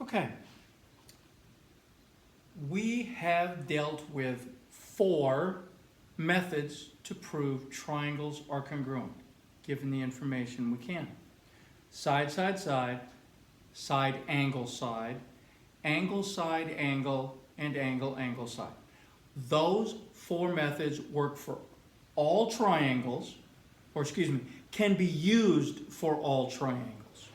Okay. We have dealt with 4 methods to prove triangles are congruent, given the information we can. Side, side, side, side, angle, angle, and angle, angle, side. Those 4 methods work for all triangles, or excuse me, can be used for all triangles.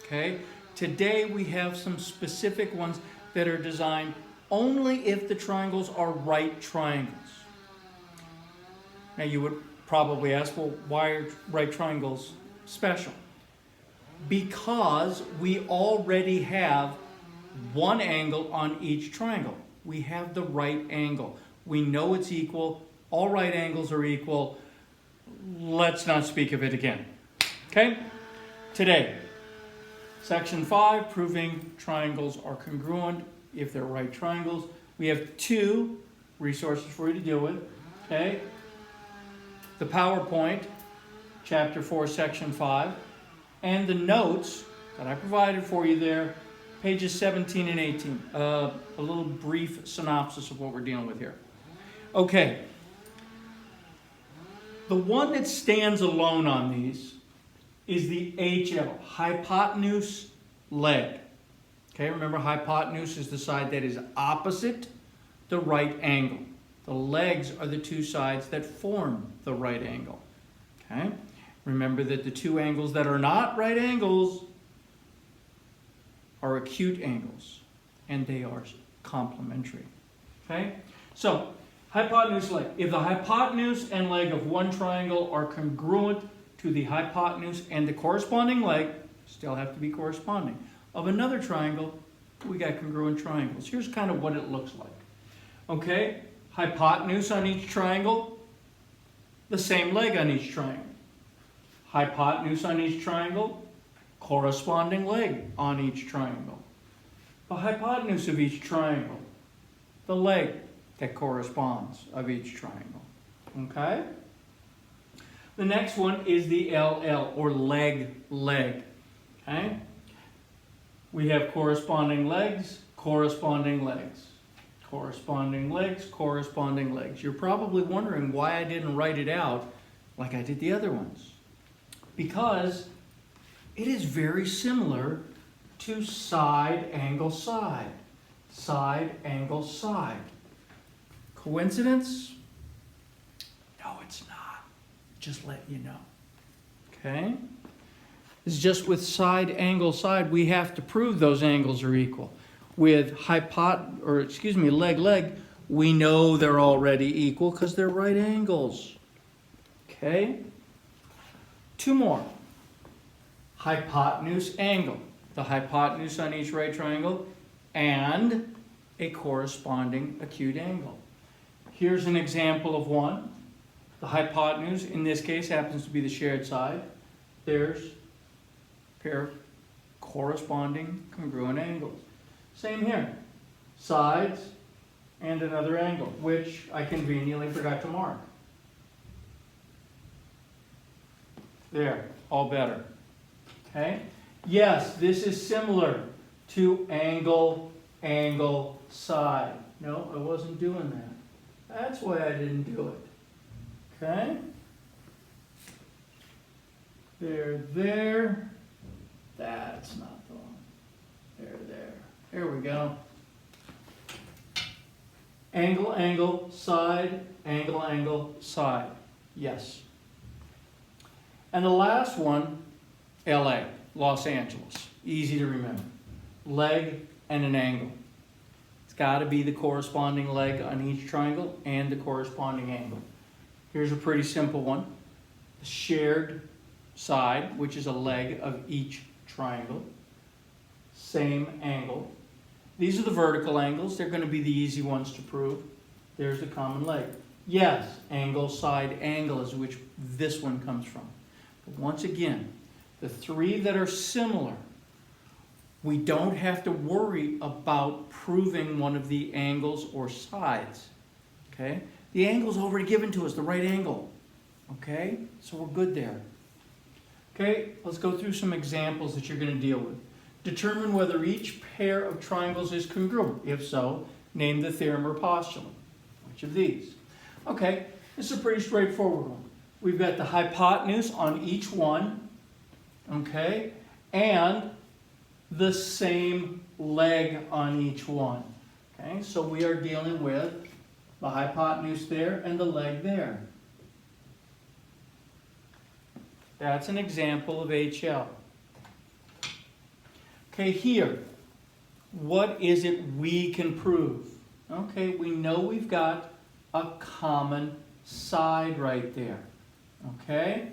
Okay? Today we have some specific ones that are designed only if the triangles are right triangles. Now you would probably ask, well, why are right triangles special? Because we already have one angle on each triangle. We have the right angle. We know it's equal. All right angles are equal. Let's not speak of it again. Okay? Today, section 5, proving triangles are congruent if they're right triangles. We have 2 resources for you to deal with. Okay? The PowerPoint, chapter 4, section 5, and the notes that I provided for you there, pages 17 and 18. A little brief synopsis of what we're dealing with here. Okay. The one that stands alone on these is the HL, hypotenuse leg. Okay, remember hypotenuse is the side that is opposite the right angle. The legs are the 2 sides that form the right angle. Okay, remember that the 2 angles that are not right angles are acute angles, and they are complementary. Okay, so hypotenuse leg. If the hypotenuse and leg of one triangle are congruent to the hypotenuse and the corresponding leg, still have to be corresponding, of another triangle, we got congruent triangles. Here's kind of what it looks like. Okay, hypotenuse on each triangle, the same leg on each triangle. Hypotenuse on each triangle, corresponding leg on each triangle. The hypotenuse of each triangle, the leg that corresponds of each triangle. Okay? The next one is the LL, or leg. Okay? We have corresponding legs, corresponding legs. Corresponding legs, corresponding legs. You're probably wondering why I didn't write it out like I did the other ones. Because it is very similar to side, angle, side. Side, angle, side. Coincidence? No, it's not. Just let you know. Okay? It's just with side, angle, side, we have to prove those angles are equal. With leg, we know they're already equal because they're right angles. Okay? 2 more. Hypotenuse, angle. The hypotenuse on each right triangle and a corresponding acute angle. Here's an example of one. The hypotenuse, in this case, happens to be the shared side. There's a pair of corresponding congruent angles. Same here. Sides and another angle, which I conveniently forgot to mark. There, all better. Okay? Yes, this is similar to angle, angle, side. No, I wasn't doing that. That's why I didn't do it. Okay? There. That's not the one. There. Here we go. Angle, angle, side, angle, side. Yes. And the last one, LA, Los Angeles. Easy to remember. Leg and an angle. It's got to be the corresponding leg on each triangle and the corresponding angle. Here's a pretty simple one. The shared side, which is a leg of each triangle. Same angle. These are the vertical angles. They're going to be the easy ones to prove. There's the common leg. Yes, angle, side, angle is which this one comes from. But once again, the 3 that are similar, we don't have to worry about proving one of the angles or sides. Okay? The angle's already given to us, the right angle. Okay? So we're good there. Okay, let's go through some examples that you're going to deal with. Determine whether each pair of triangles is congruent. If so, name the theorem or postulate. Which of these? Okay, this is a pretty straightforward one. We've got the hypotenuse on each one, okay, and the same leg on each one. Okay, so we are dealing with the hypotenuse there and the leg there. That's an example of HL. Okay, here, what is it we can prove? Okay, we know we've got a common side right there. Okay?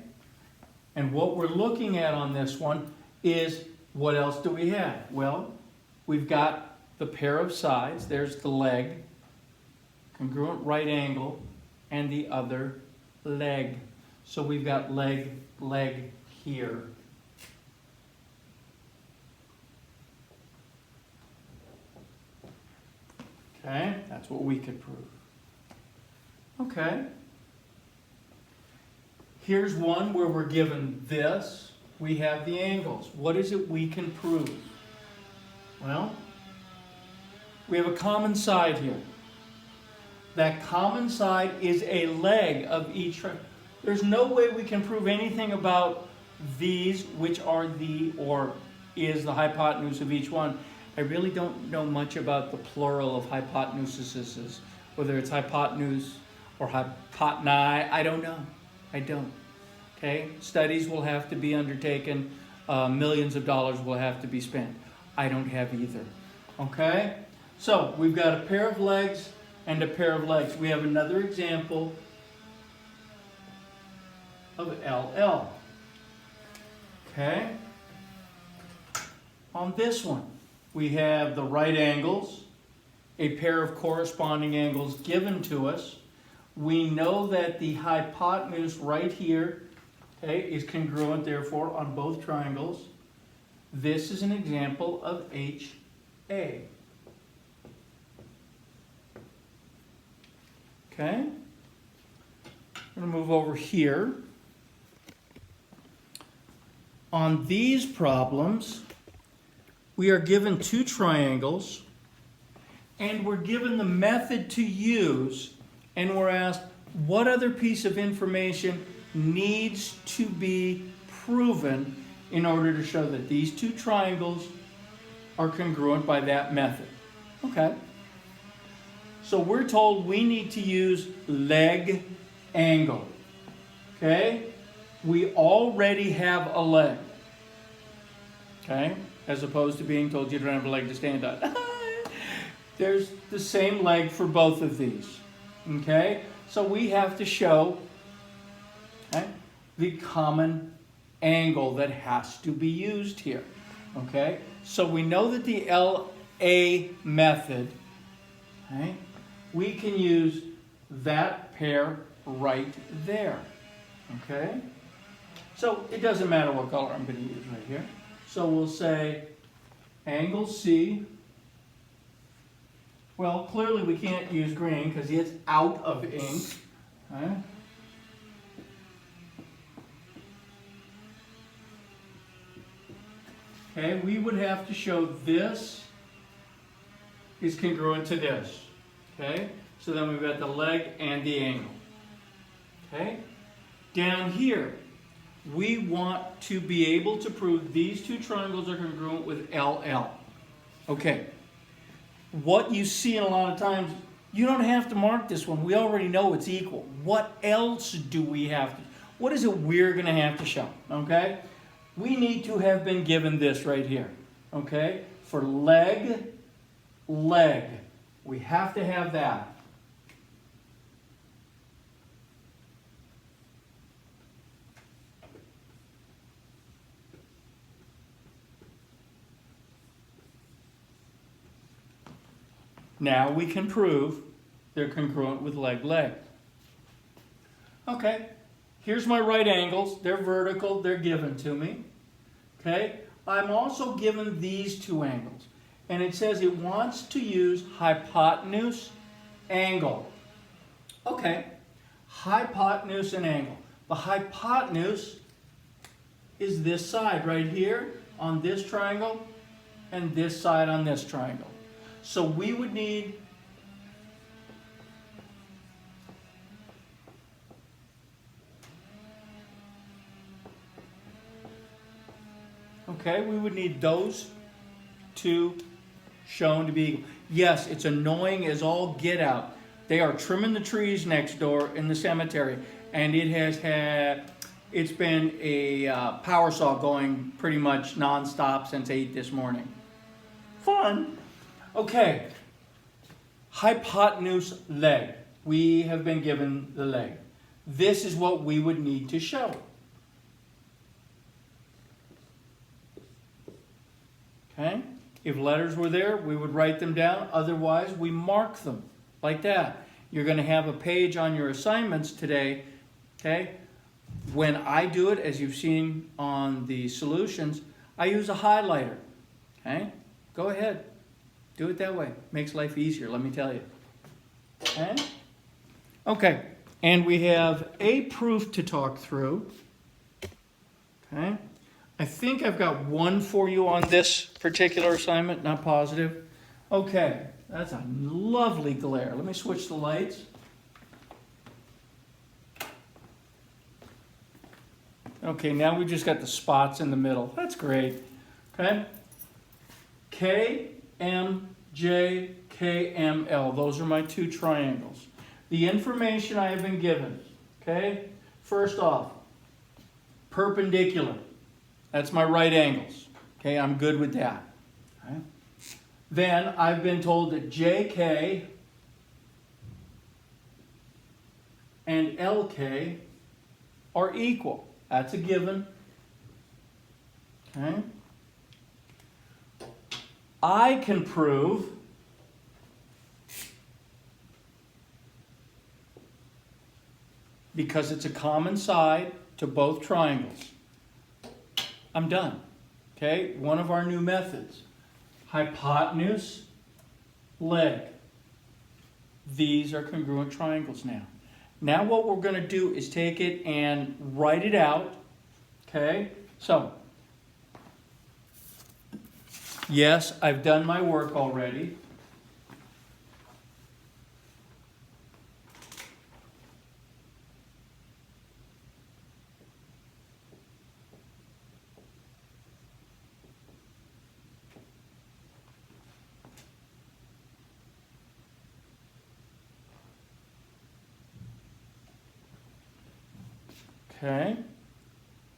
And what we're looking at on this one is, what else do we have? Well, we've got the pair of sides. There's the leg, congruent right angle, and the other leg. So we've got leg, leg here. Okay, that's what we could prove. Okay. Here's one where we're given this. We have the angles. What is it we can prove? Well, we have a common side here. That common side is a leg of each triangle. There's no way we can prove anything about these, which are the, or is the hypotenuse of each one. I really don't know much about the plural of hypotenuses, whether it's hypotenuse or hypoteni. I don't know. I don't. Okay? Studies will have to be undertaken. Millions of dollars will have to be spent. I don't have either. Okay? So, we've got a pair of legs and a pair of legs. We have another example of LL. Okay? On this one, we have the right angles, a pair of corresponding angles given to us. We know that the hypotenuse right here, okay, is congruent, therefore, on both triangles. This is an example of HA. Okay? I'm going to move over here. On these problems, we are given two triangles, and we're given the method to use, and we're asked, what other piece of information needs to be proven in order to show that these two triangles are congruent by that method? Okay. So we're told we need to use leg angle. Okay? We already have a leg. Okay? As opposed to being told you don't have a leg to stand on. There's the same leg for both of these. Okay? So we have to show, okay, the common angle that has to be used here. Okay? So we know that the LA method, okay, we can use that pair right there. Okay? So it doesn't matter what color I'm going to use right here. So we'll say angle C. Well, clearly we can't use green because it's out of ink. Okay? Okay, we would have to show this is congruent to this. Okay? So then we've got the leg and the angle. Okay? Down here, we want to be able to prove these two triangles are congruent with LL. Okay. What you see in a lot of times, you don't have to mark this one. We already know it's equal. What else do we have to? What is it we're going to have to show? Okay? We need to have been given this right here. Okay? For leg, leg. We have to have that. Now we can prove they're congruent with leg, leg. Okay, here's my right angles. They're vertical, they're given to me. Okay, I'm also given these two angles. And it says it wants to use hypotenuse, angle. Okay, hypotenuse and angle. The hypotenuse is this side right here on this triangle. and this side on this triangle. So we would need we would need those two shown to be equal. Yes, it's annoying as all get out. They are trimming the trees next door in the cemetery, and it's been a power saw going pretty much non-stop since 8 this morning. Fun. Okay. Hypotenuse leg. We have been given the leg. This is what we would need to show. Okay? If letters were there, we would write them down. Otherwise, we mark them like that. You're going to have a page on your assignments today. Okay? When I do it, as you've seen on the solutions, I use a highlighter. Okay? Go ahead. Do it that way. Makes life easier, let me tell you. Okay? Okay. And we have a proof to talk through. Okay? I think I've got one for you on this particular assignment, not positive. Okay, that's a lovely glare. Let me switch the lights. Okay, now we've just got the spots in the middle. That's great. Okay? K, M, J, K, M, L. Those are my two triangles. The information I have been given. Okay? First off, perpendicular. That's my right angles. Okay, I'm good with that. Okay. Then I've been told that JK and LK are equal. That's a given. Okay. I can prove because it's a common side to both triangles. I'm done. Okay, one of our new methods. Hypotenuse, leg. These are congruent triangles now. Now what we're going to do is take it and write it out. Okay, so yes, I've done my work already. Okay,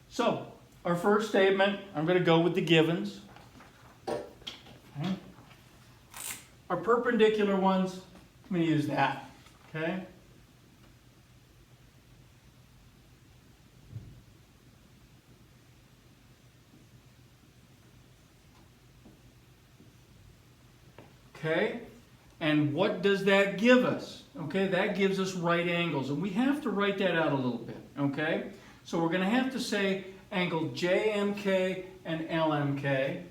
so our first statement, I'm going to go with the givens. Okay. Our perpendicular ones, I'm going to use that. Okay. Okay, and what does that give us? Okay, that gives us right angles, and we have to write that out a little bit. Okay, so we're going to have to say angle JMK and LMK.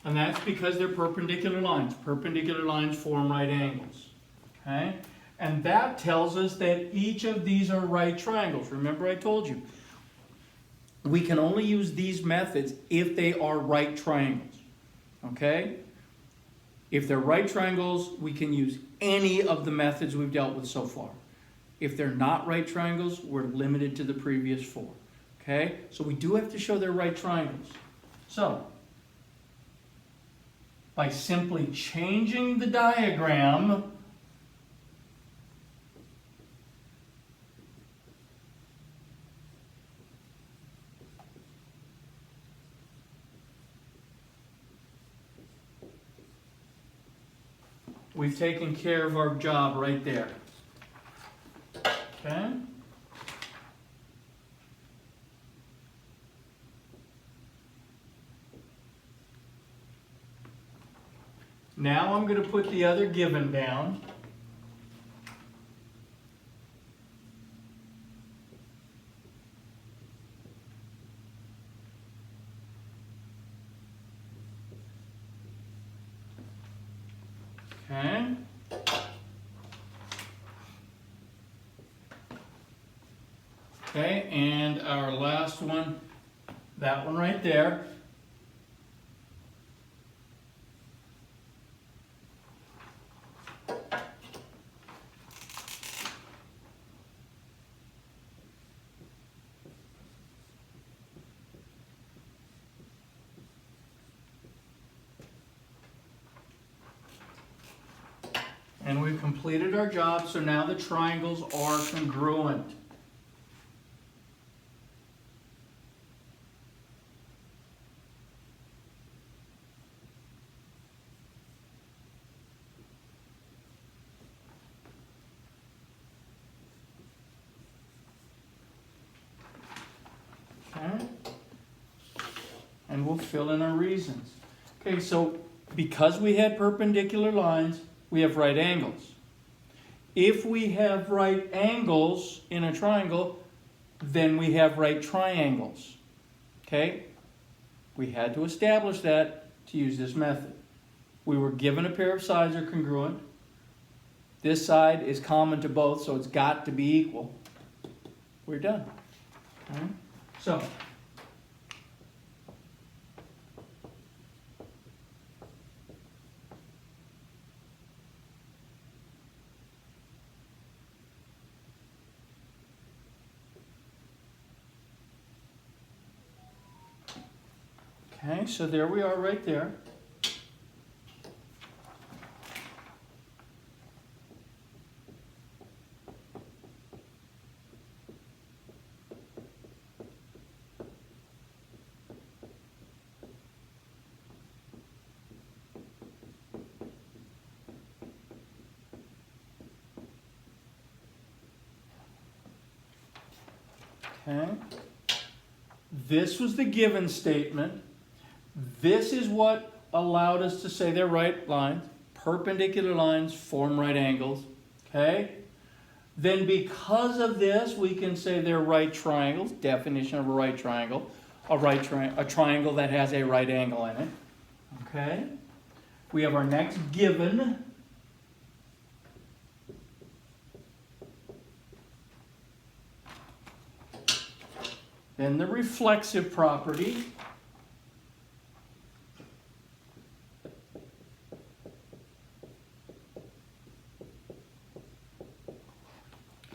And that's because they're perpendicular lines. Perpendicular lines form right angles. Okay? And that tells us that each of these are right triangles. Remember I told you, we can only use these methods if they are right triangles. Okay? If they're right triangles, we can use any of the methods we've dealt with so far. If they're not right triangles, we're limited to the previous four. Okay? So we do have to show they're right triangles. So, by simply changing the diagram, we've taken care of our job right there. Okay? Now I'm going to put the other given down. Okay. Okay, and our last one, that one right there. And we've completed our job, so now the triangles are congruent. Okay? And we'll fill in our reasons. Okay, so because we had perpendicular lines, we have right angles. If we have right angles in a triangle, then we have right triangles. Okay? We had to establish that to use this method. We were given a pair of sides are congruent. This side is common to both, so it's got to be equal. We're done. Okay? So, okay, so there we are right there. Okay. This was the given statement. This is what allowed us to say they're right lines. Perpendicular lines form right angles. Okay? Then because of this, we can say they're right triangles. Definition of a right triangle. A triangle that has a right angle in it. Okay? We have our next given. Then the reflexive property.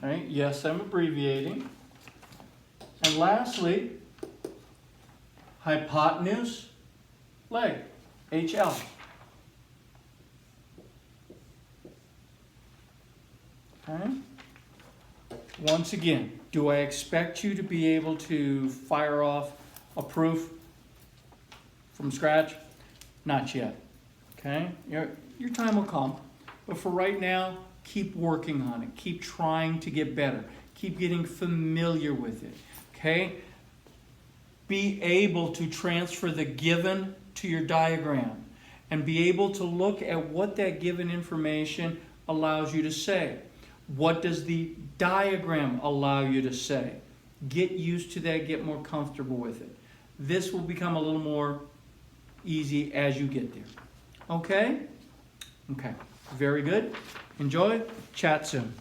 Right? Yes, I'm abbreviating. And lastly, hypotenuse, leg, HL. Okay? Once again, do I expect you to be able to fire off a proof from scratch? Not yet. Okay? Your time will come. But for right now, keep working on it. Keep trying to get better. Keep getting familiar with it. Okay? Be able to transfer the given to your diagram and be able to look at what that given information allows you to say. What does the diagram allow you to say? Get used to that, get more comfortable with it. This will become a little more easy as you get there. Okay? Okay. Very good. Enjoy. Chat soon.